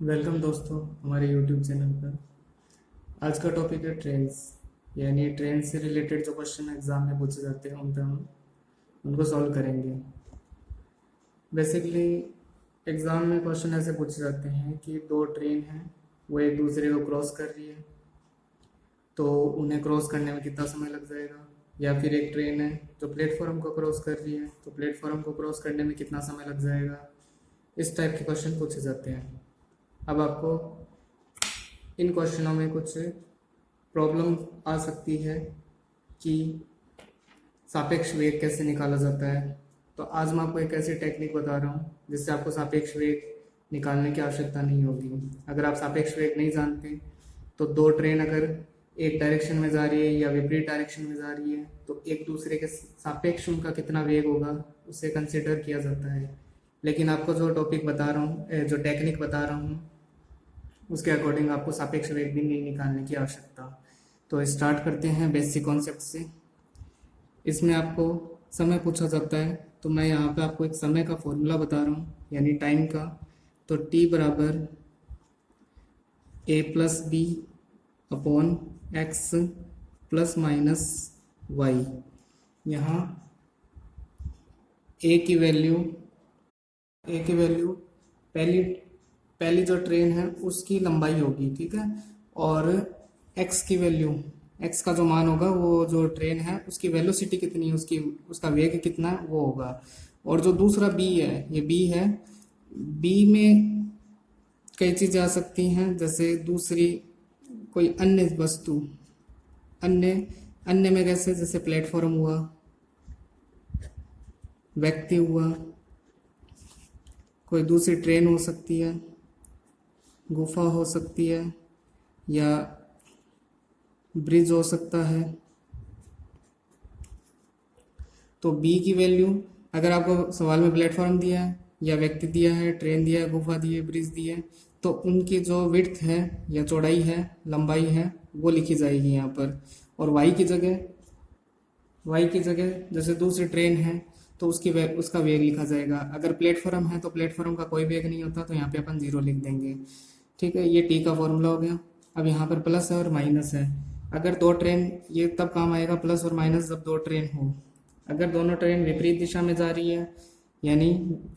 Welcome दोस्तों हमारे YouTube channel पर। आज का टॉपिक है ट्रेंड्स, यानी ट्रेंड से रिलेटेड जो क्वेश्चन एग्जाम में पूछे जाते हैं उन पे हम उनको सॉल्व करेंगे। बेसिकली एग्ज़ाम में क्वेश्चन ऐसे पूछे जाते हैं कि दो ट्रेन हैं, वो एक दूसरे को क्रॉस कर रही है, तो उन्हें क्रॉस करने में कितना समय लग जाएगा। या फिर एक ट्रेन है जो प्लेटफॉर्म को क्रॉस कर रही है, तो प्लेटफॉर्म को क्रॉस करने में कितना समय लग जाएगा। इस टाइप के क्वेश्चन पूछे जाते हैं। अब आपको इन क्वेश्चनों में कुछ प्रॉब्लम आ सकती है कि सापेक्ष वेग कैसे निकाला जाता है। तो आज मैं आपको एक ऐसी टेक्निक बता रहा हूँ जिससे आपको सापेक्ष वेग निकालने की आवश्यकता नहीं होगी। अगर आप सापेक्ष वेग नहीं जानते तो दो ट्रेन अगर एक डायरेक्शन में जा रही है या विपरीत डायरेक्शन में जा रही है तो एक दूसरे के सापेक्ष उनका कितना वेग होगा उसे कंसिडर किया जाता है। लेकिन आपको जो टॉपिक बता रहा हूँ, जो टेक्निक बता रहा हूँ, उसके अकॉर्डिंग आपको सापेक्ष वेग भी नहीं निकालने की आवश्यकता। तो स्टार्ट करते हैं बेसिक कॉन्सेप्ट से। इसमें आपको समय पूछा जाता है, तो मैं यहाँ पे आपको एक समय का फॉर्मूला बता रहा हूँ, यानी टाइम का। तो t बराबर a plus B upon X plus minus Y. यहाँ a की वैल्यू पहली पहली जो ट्रेन है उसकी लंबाई होगी, ठीक है। और x की वैल्यू, x का जो मान होगा वो जो ट्रेन है उसकी वेलोसिटी कितनी है, उसका वेग कितना है वो होगा। और जो दूसरा b है, ये b है, b में कई चीज़ें आ सकती हैं, जैसे दूसरी कोई अन्य वस्तु, अन्य में कैसे, जैसे प्लेटफॉर्म हुआ, व्यक्ति हुआ, कोई दूसरी ट्रेन हो सकती है, गुफा हो सकती है, या ब्रिज हो सकता है। तो बी की वैल्यू, अगर आपको सवाल में प्लेटफॉर्म दिया है या व्यक्ति दिया है, ट्रेन दिया है, गुफा दी है, ब्रिज दी है, तो उनकी जो विड्थ है या चौड़ाई है, लंबाई है, वो लिखी जाएगी यहाँ पर। और वाई की जगह जैसे दूसरी ट्रेन है तो उसका वेग लिखा जाएगा। अगर प्लेटफॉर्म है तो प्लेटफॉर्म का कोई वेग नहीं होता, तो यहाँ पे अपन 0 लिख देंगे, ठीक है। ये टी का फॉर्मूला हो गया। अब यहाँ पर प्लस है और माइनस है। अगर दो ट्रेन, ये तब काम आएगा प्लस और माइनस जब दो ट्रेन हो। अगर दोनों ट्रेन विपरीत दिशा में जा रही है, यानी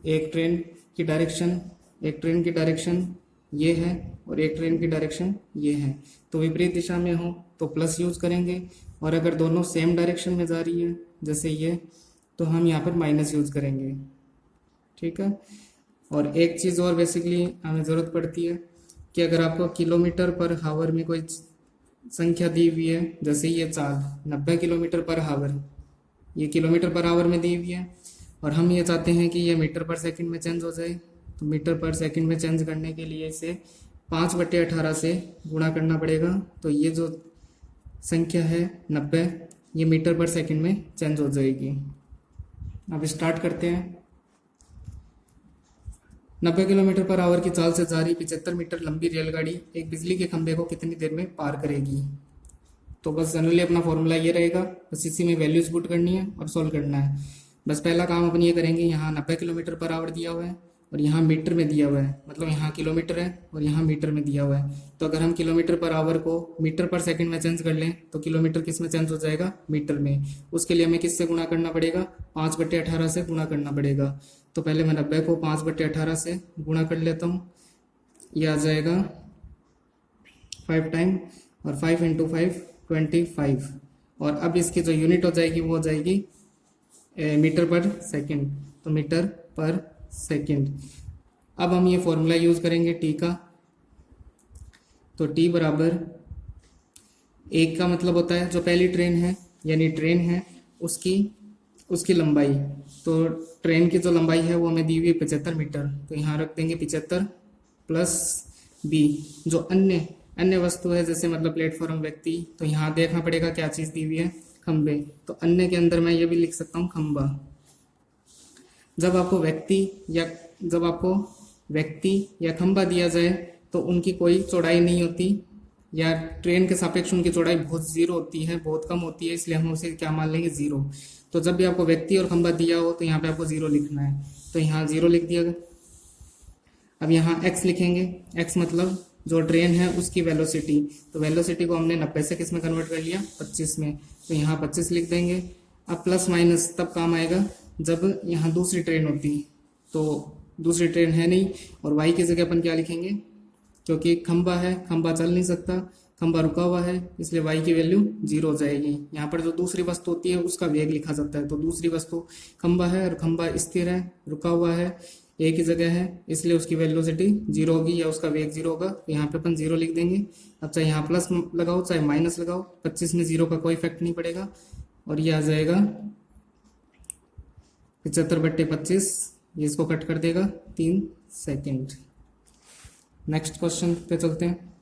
एक ट्रेन की डायरेक्शन ये है और एक ट्रेन की डायरेक्शन ये है, तो विपरीत दिशा में हो तो प्लस यूज करेंगे। और अगर दोनों सेम डायरेक्शन में जा रही है जैसे ये, तो हम यहाँ पर माइनस यूज करेंगे, ठीक है। और एक चीज़ और बेसिकली हमें ज़रूरत पड़ती है कि अगर आपको किलोमीटर पर हावर में कोई संख्या दी हुई है, जैसे ये चाल 90 किलोमीटर पर हावर, ये किलोमीटर पर आवर में दी हुई है, और हम ये चाहते हैं कि ये मीटर पर सेकंड में चेंज हो जाए, तो मीटर पर सेकंड में चेंज करने के लिए इसे 5/18 से गुणा करना पड़ेगा। तो ये जो संख्या है 90, ये मीटर पर सेकंड में चेंज हो जाएगी। अब स्टार्ट करते हैं। 90 किलोमीटर पर आवर की चाल से जा रही 75 मीटर लंबी रेलगाड़ी एक बिजली के खंभे को कितनी देर में पार करेगी। तो बस जनरली अपना फॉर्मूला ये रहेगा, बस इसी में वैल्यूज पुट करनी है और सॉल्व करना है। बस पहला काम अपन ये करेंगे, यहाँ 90 किलोमीटर पर आवर दिया हुआ है और यहाँ मीटर में दिया हुआ है, मतलब यहाँ किलोमीटर है और यहाँ मीटर में दिया हुआ है। तो अगर हम किलोमीटर पर आवर को मीटर पर सेकंड में चेंज कर लें तो किलोमीटर किस में चेंज हो जाएगा, मीटर में। उसके लिए हमें किससे गुणा करना पड़ेगा, 5/18 से गुणा करना पड़ेगा। तो पहले मैं 90 को 5/18 से गुणा कर लेता हूँ, यह आ जाएगा 5 टाइम, और 5 × 5 25। और अब इसकी जो यूनिट हो जाएगी वो हो जाएगी मीटर पर सेकंड, तो मीटर पर सेकंड। अब हम ये फॉर्मूला यूज करेंगे टी का। तो टी बराबर, एक का मतलब होता है जो पहली ट्रेन है, यानी ट्रेन है उसकी लंबाई। तो ट्रेन की जो लंबाई है वो हमें दी हुई है 75 मीटर, तो यहाँ रख देंगे 75 प्लस बी, जो अन्य वस्तु है, जैसे मतलब प्लेटफॉर्म, व्यक्ति, तो यहाँ देखना पड़ेगा क्या चीज़ दी हुई है, खंबे। तो अन्य के अंदर मैं ये भी लिख सकता हूँ खंबा। जब आपको व्यक्ति या खंबा दिया जाए तो उनकी कोई चौड़ाई नहीं होती, या ट्रेन के सापेक्ष उनकी चौड़ाई बहुत जीरो होती है, बहुत कम होती है, इसलिए हम उसे क्या मान लेंगे, 0। तो जब भी आपको व्यक्ति और खंबा दिया हो तो यहाँ पे आपको 0 लिखना है, तो यहाँ 0 लिख दिया गया। अब यहाँ x लिखेंगे, x मतलब जो ट्रेन है उसकी वेलोसिटी, तो वेलोसिटी को हमने 90 से किस में कन्वर्ट कर लिया, 25 में, तो यहाँ 25 लिख देंगे। अब प्लस माइनस तब काम आएगा जब यहाँ दूसरी ट्रेन होती, तो दूसरी ट्रेन है नहीं, और y की जगह अपन क्या लिखेंगे, क्योंकि खंबा है, खंबा चल नहीं सकता, खंबा रुका हुआ है, इसलिए y की वैल्यू 0 हो जाएगी। यहाँ पर जो दूसरी वस्तु होती है उसका वेग लिखा जाता है, तो दूसरी वस्तु खंबा है और खंबा स्थिर है, रुका हुआ है, एक ही जगह है, इसलिए उसकी वेलोसिटी 0 होगी या उसका वेग 0 होगा, तो यहाँ पे अपन 0 लिख देंगे। अब चाहे यहाँ प्लस लगाओ चाहे माइनस लगाओ, 25 में 0 का कोई इफेक्ट नहीं पड़ेगा, और ये आ जाएगा 75/25, ये इसको कट कर देगा 3 सेकेंड। नेक्स्ट क्वेश्चन पे चलते हैं।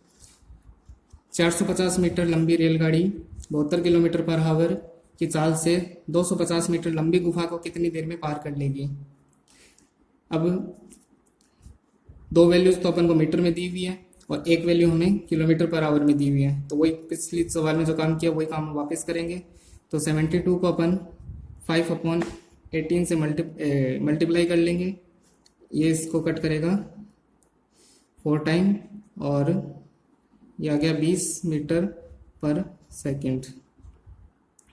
450 मीटर लंबी रेलगाड़ी 72 किलोमीटर पर आवर की चाल से 250 मीटर लंबी गुफा को कितनी देर में पार कर लेगी। अब दो वैल्यूज तो अपन को मीटर में दी हुई है और एक वैल्यू हमें किलोमीटर पर आवर में दी हुई है, तो वही पिछली सवाल में जो काम किया वही काम वापस करेंगे। तो 72 को अपन 5/18 से मल्टीप्लाई कर लेंगे, ये इसको कट करेगा 4 टाइम, और ये आ गया 20 मीटर पर सेकेंड,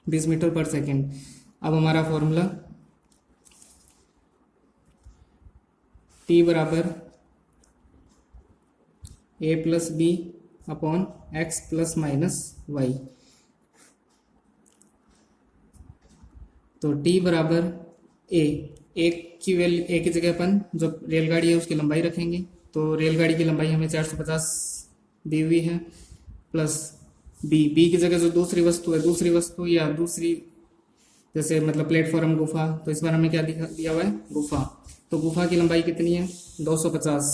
20 मीटर पर सेकेंड। अब हमारा फॉर्मूला T बराबर A plus B upon X plus minus Y, तो T बराबर एक की वैल्यू, ए की जगह अपन जो रेलगाड़ी है उसकी लंबाई रखेंगे, तो रेलगाड़ी की लंबाई हमें 450 दी हुई है, प्लस बी की जगह जो दूसरी वस्तु है, दूसरी वस्तु या दूसरी जैसे मतलब प्लेटफॉर्म गुफा, तो इस बार हमें क्या दिया हुआ है, गुफा, तो गुफा की लंबाई कितनी है 250,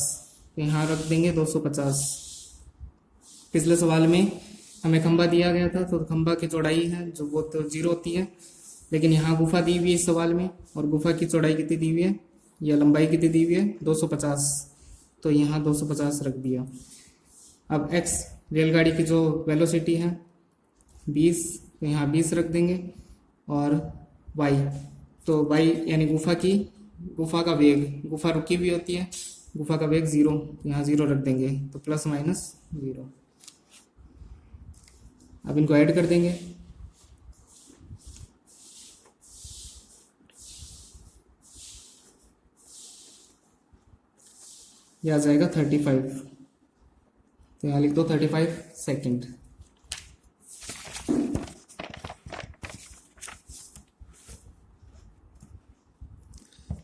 यहाँ रख देंगे 250। पिछले सवाल में हमें खंबा दिया गया था, तो खंबा की चौड़ाई है जो वो तो 0 होती है, लेकिन यहाँ गुफा दी हुई है इस सवाल में, और गुफा की चौड़ाई कितनी दी हुई है या लंबाई कितनी दी हुई है 250, तो यहाँ 250 रख दिया। अब x रेलगाड़ी की जो वेलोसिटी है 20, तो यहाँ 20 रख देंगे, और y, तो y यानी गुफा का वेग, गुफा रुकी हुई होती है, गुफा का वेग 0, यहाँ 0 रख देंगे, तो प्लस माइनस 0। अब इनको ऐड कर देंगे, ये आ जाएगा 35, तो यहाँ लिख दो 35 second.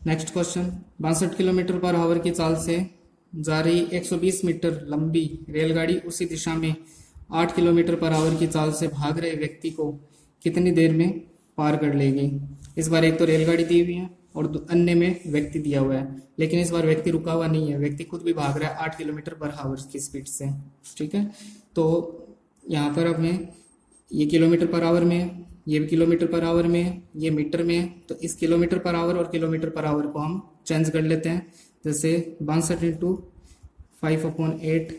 Next question, 62 kilometre per hour की चाल से जा रही 120 मीटर लंबी रेलगाड़ी उसी दिशा में 8 किलोमीटर पर आवर की चाल से भाग रहे व्यक्ति को कितनी देर में पार कर लेगी। इस बार एक तो रेलगाड़ी दी हुई है और अन्य में व्यक्ति दिया हुआ है, लेकिन इस बार व्यक्ति रुका हुआ नहीं है, व्यक्ति खुद भी भाग रहा है 8 किलोमीटर पर आवर की स्पीड से, ठीक है। तो यहाँ पर अब हमें ये किलोमीटर पर आवर में, ये भी किलोमीटर पर आवर में, ये मीटर में है, तो इस किलोमीटर पर आवर और किलोमीटर पर आवर को हम चेंज कर लेते हैं। जैसे 62 × 5/8,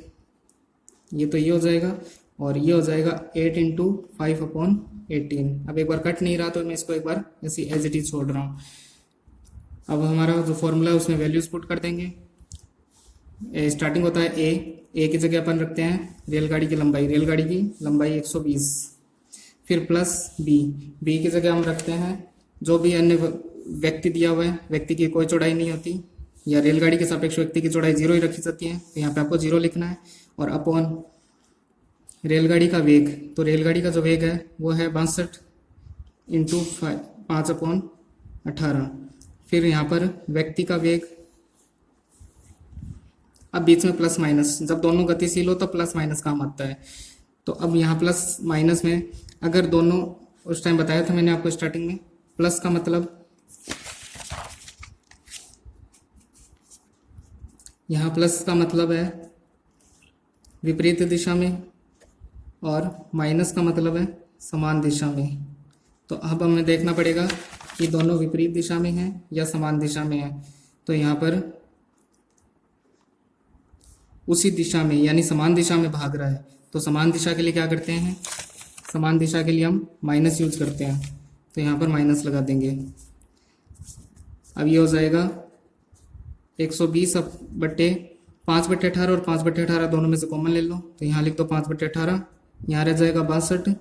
ये तो ये हो जाएगा, और ये हो जाएगा 8 × 5/18। अब एक बार कट नहीं रहा तो मैं इसको एक बार ऐसी एज इट इज छोड़ रहा हूँ। अब हमारा जो फॉर्मूला है उसमें वैल्यूज पुट कर देंगे। स्टार्टिंग होता है ए की जगह अपन रखते हैं रेलगाड़ी की लंबाई 120, फिर प्लस बी की जगह हम रखते हैं जो भी अन्य व्यक्ति दिया हुआ है, व्यक्ति की कोई चौड़ाई नहीं होती, या रेलगाड़ी के सापेक्ष व्यक्ति की चौड़ाई 0 ही रखी जाती है, तो यहाँ पे आपको 0 लिखना है, और अपॉन रेलगाड़ी का वेग, तो रेलगाड़ी का जो वेग है वो है 62 × 5/18, फिर यहाँ पर व्यक्ति का वेग, अब बीच में प्लस माइनस, जब दोनों गतिशील हो तो प्लस माइनस काम आता है, तो अब यहाँ प्लस माइनस में अगर दोनों, उस टाइम बताया था मैंने आपको स्टार्टिंग में, प्लस का मतलब यहाँ प्लस का मतलब है विपरीत दिशा में, और माइनस का मतलब है समान दिशा में। तो अब हमें देखना पड़ेगा कि दोनों विपरीत दिशा में हैं या समान दिशा में हैं, तो यहाँ पर उसी दिशा में यानी समान दिशा में भाग रहा है, तो समान दिशा के लिए क्या करते हैं, समान दिशा के लिए हम माइनस यूज करते हैं, तो यहाँ पर माइनस लगा देंगे। अब ये हो जाएगा 120/18, 5/18 और 5/18 दोनों में से कॉमन ले लो, तो यहाँ लिख दो 5/18, यहाँ रह जाएगा 62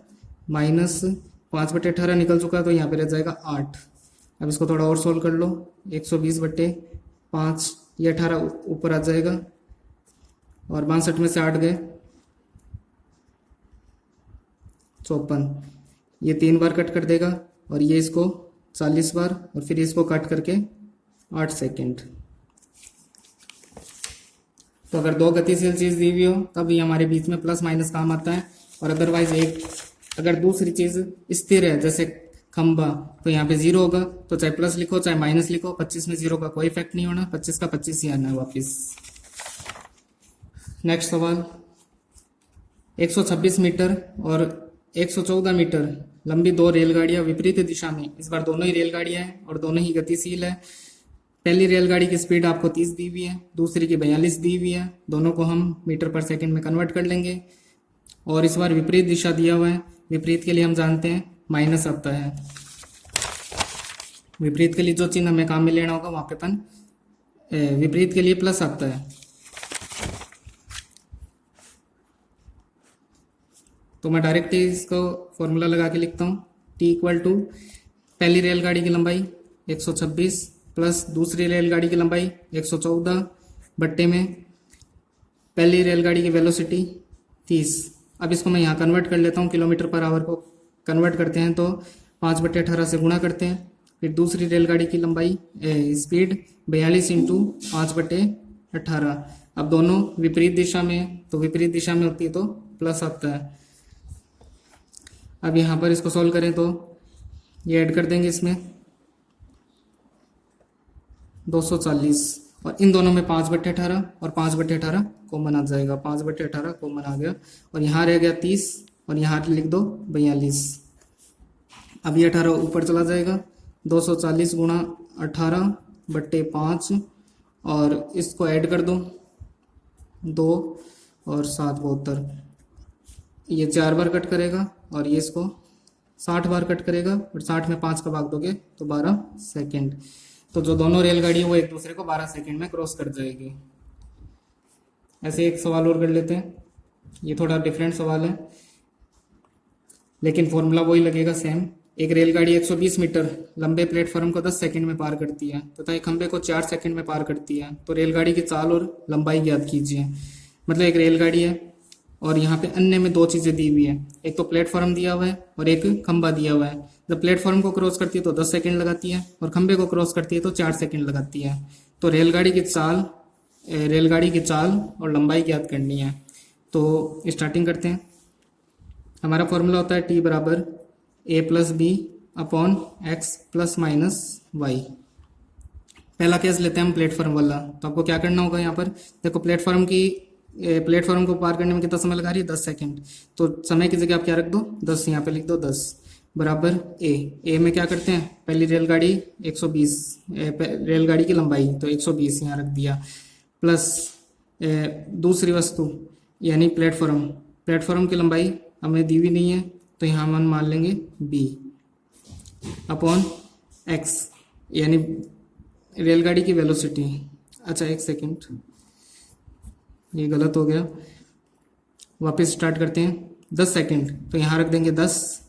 माइनस 5/18 निकल चुका है तो यहाँ पे रह जाएगा 8। अब इसको थोड़ा और सोल्व कर लो, 120/5, ये 18 ऊपर आ जाएगा और 62 में से 8 गए 54, ये 3 बार कट कर देगा और ये इसको 40 बार और फिर इसको कट करके 8 सेकेंड। तो अगर दो गतिशील चीज़ दी हुई हो तब ये हमारे बीच में प्लस माइनस काम आता है, और अदरवाइज एक अगर दूसरी चीज़ स्थिर है जैसे खंबा तो यहाँ पे 0 होगा, तो चाहे प्लस लिखो चाहे माइनस लिखो, 25 में 0 का कोई इफेक्ट नहीं होना, 25 का 25 ही आना है वापिस। नेक्स्ट सवाल, 126 मीटर और 114 मीटर लंबी दो रेलगाड़ियां विपरीत दिशा में, इस बार दोनों ही रेलगाड़ियां हैं और दोनों ही गतिशील है। पहली रेलगाड़ी की स्पीड आपको 30 दी हुई है, दूसरी की 42 दी हुई है, दोनों को हम मीटर पर सेकंड में कन्वर्ट कर लेंगे। और इस बार विपरीत दिशा दिया हुआ है, विपरीत के लिए हम जानते हैं माइनस आता है, विपरीत के लिए जो चिन्ह हमें काम में लेना होगा वहां पे अपन विपरीत के लिए प्लस आता है। तो मैं डायरेक्ट इसको फॉर्मूला लगा के लिखता हूँ, T इक्वल टू पहली रेलगाड़ी की लंबाई 126 प्लस दूसरी रेलगाड़ी की लंबाई 114 बट्टे में पहली रेलगाड़ी की वेलोसिटी 30। अब इसको मैं यहाँ कन्वर्ट कर लेता हूँ, किलोमीटर पर आवर को कन्वर्ट करते हैं तो 5/18 से गुणा करते हैं, फिर दूसरी रेलगाड़ी की लंबाई स्पीड 42 इंटू 5/18। अब दोनों विपरीत दिशा में, तो विपरीत दिशा में होती है तो प्लस आता है। अब यहाँ पर इसको सॉल्व करें तो ये ऐड कर देंगे इसमें 240, और इन दोनों में 5/18 और 5/18 कॉमन आ जाएगा, 5/18 कॉमन आ गया और यहाँ रह गया 30 और यहाँ लिख दो 42। अब ये 18 ऊपर चला जाएगा, 240 गुणा 18/5 और इसको ऐड कर दो 2 और 7 72, ये 4 बार कट करेगा और ये इसको 60 बार कट करेगा और 60 में 5 का भाग दोगे तो 12 सेकेंड। तो जो दोनों रेलगाड़ी है वो एक दूसरे को 12 सेकेंड में क्रॉस कर जाएगी। ऐसे एक सवाल और कर लेते हैं, ये थोड़ा डिफरेंट सवाल है लेकिन फॉर्मूला वही लगेगा सेम। एक रेलगाड़ी 120 मीटर लंबे प्लेटफॉर्म को 10 सेकंड में पार करती है तथा एक खंबे को 4 सेकंड में पार करती है, तो रेलगाड़ी की चाल और लंबाई ज्ञात कीजिए। मतलब एक रेलगाड़ी है और यहाँ पे अन्य में दो चीज़ें दी हुई है, एक तो प्लेटफॉर्म दिया हुआ है और एक खंबा दिया हुआ है। जब प्लेटफॉर्म को क्रॉस करती है तो 10 सेकंड लगाती है और खंबे को क्रॉस करती है तो 4 सेकंड लगाती है। तो रेलगाड़ी की चाल और लंबाई ज्ञात करनी है। तो स्टार्टिंग करते हैं। हमारा फॉर्मूला होता है T बराबर A+B/X+-Y। पहला केस लेते हैं हम प्लेटफॉर्म वाला। तो आपको क्या करना होगा, यहाँ पर देखो प्लेटफॉर्म को पार करने में कितना समय लगा रही है, 10 सेकंड। तो समय की जगह आप क्या रख दो, 10, यहाँ पे लिख दो 10 बराबर ए में क्या करते हैं, पहली रेलगाड़ी 120 रेलगाड़ी की लंबाई तो 120 यहाँ रख दिया, प्लस दूसरी वस्तु यानी प्लेटफॉर्म की लंबाई हमें दी हुई नहीं है तो यहाँ हम मान लेंगे B अपॉन X यानी रेलगाड़ी की वेलोसिटी। अच्छा एक सेकेंड, ये गलत हो गया, वापस स्टार्ट करते हैं। 10 सेकंड तो यहाँ रख देंगे 10।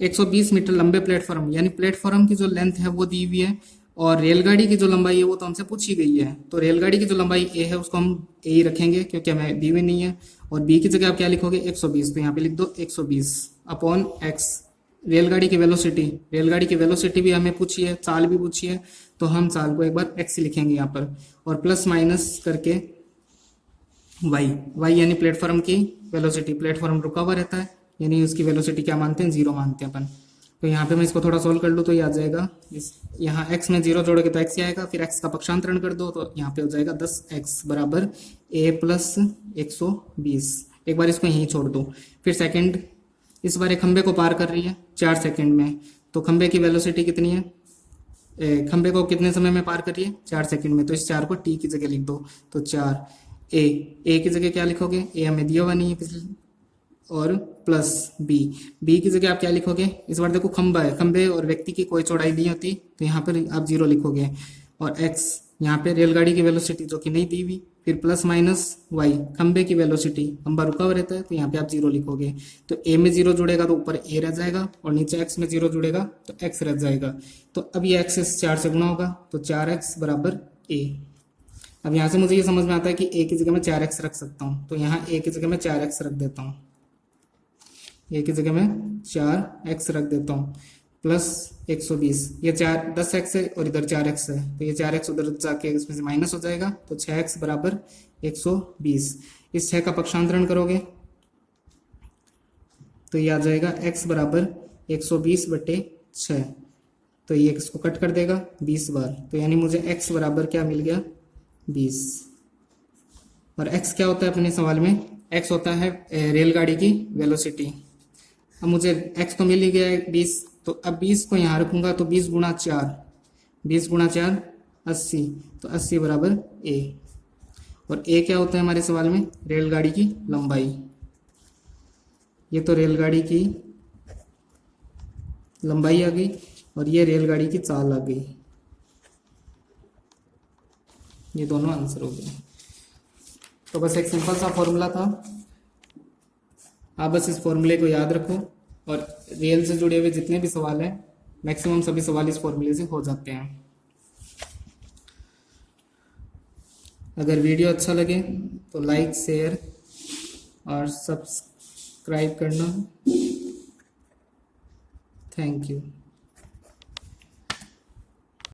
120 मीटर लंबे प्लेटफॉर्म यानी प्लेटफॉर्म की जो लेंथ है वो दी हुई है और रेलगाड़ी की जो लंबाई है वो तो हमसे पूछी गई है। तो रेलगाड़ी की जो लंबाई ए है उसको हम ए ही रखेंगे क्योंकि हमें दी हुई नहीं है, और बी की जगह आप क्या लिखोगे 120, तो यहाँ पे लिख दो 120 अपॉन एक्स। रेलगाड़ी की वेलोसिटी भी हमें पूछी है, चाल भी पूछी है, तो हम चाल को एक बार एक्स लिखेंगे यहाँ पर, और प्लस माइनस करके वाई यानी प्लेटफॉर्म की वेलोसिटी। प्लेटफॉर्म रुका हुआ रहता है यानी उसकी वेलोसिटी क्या मानते हैं, 0 मानते हैं अपन। तो यहाँ पे मैं इसको थोड़ा सोल्व कर लूँ तो ये आ जाएगा, यहाँ x में 0 जोड़ोगे तो x ही आएगा, फिर x का पक्षांतरण कर दो तो यहाँ पे हो जाएगा 10x बराबर A+120। एक बार इसको यहीं छोड़ दो। फिर सेकंड, इस बार एक खंबे को पार कर रही है 4 सेकंड में, तो खंबे की वेलोसिटी कितनी है, खंबे को कितने समय में पार कर रही है, 4 सेकंड में, तो इस 4 को t की जगह लिख दो तो 4। ए की जगह क्या लिखोगे, ए हमें दिया हुआ नहीं है और प्लस बी की जगह आप क्या लिखोगे, इस बार देखो खंबा है, खंबे और व्यक्ति की कोई चौड़ाई नहीं होती तो यहाँ पर आप 0 लिखोगे, और एक्स यहाँ पे रेलगाड़ी की वेलोसिटी जो कि नहीं दी हुई, फिर प्लस माइनस वाई, खंबे की वेलोसिटी, खंबा रुका हुआ रहता है तो यहाँ पे आप जीरो लिखोगे, तो ए में जीरो जुड़ेगा तो ऊपर ए रह जाएगा और नीचे एक्स में जीरो जुड़ेगा तो एक्स रह जाएगा। तो अब ये एक्स इस 4 से गुणा होगा तो 4x बराबर ए। अब यहाँ से मुझे ये समझ में आता है कि ए की जगह मैं 4x रख सकता हूँ, तो यहाँ ए की जगह मैं 4x रख देता हूँ, ए की जगह मैं 4x रख देता हूँ प्लस 120, ये 10x है और इधर 4x है तो ये 4x उधर जाके इसमें से माइनस हो जाएगा तो 6x बराबर 120। इस 6 का पक्षांतरण करोगे तो ये आ जाएगा x बराबर 120/6, तो ये इसको कट कर देगा 20 बार, तो यानी मुझे x बराबर क्या मिल गया 20। और x क्या होता है अपने सवाल में, x होता है रेलगाड़ी की वेलोसिटी। अब मुझे x तो मिल ही गया है 20, तो अब 20 को यहाँ रखूंगा तो 20 गुणा 4, 20 गुणा 4 80, तो 80 बराबर a। और a क्या होता है हमारे सवाल में, रेलगाड़ी की लंबाई। ये तो रेलगाड़ी की लंबाई आ गई और ये रेलगाड़ी की चाल आ गई, ये दोनों आंसर हो गए। तो बस एक सिंपल सा फॉर्मूला था, आप बस इस फॉर्मूले को याद रखो और रेल से जुड़े हुए जितने भी सवाल हैं मैक्सिमम सभी सवाल इस फॉर्मूले से हो जाते हैं। अगर वीडियो अच्छा लगे तो लाइक शेयर और सब्सक्राइब करना। Thank you.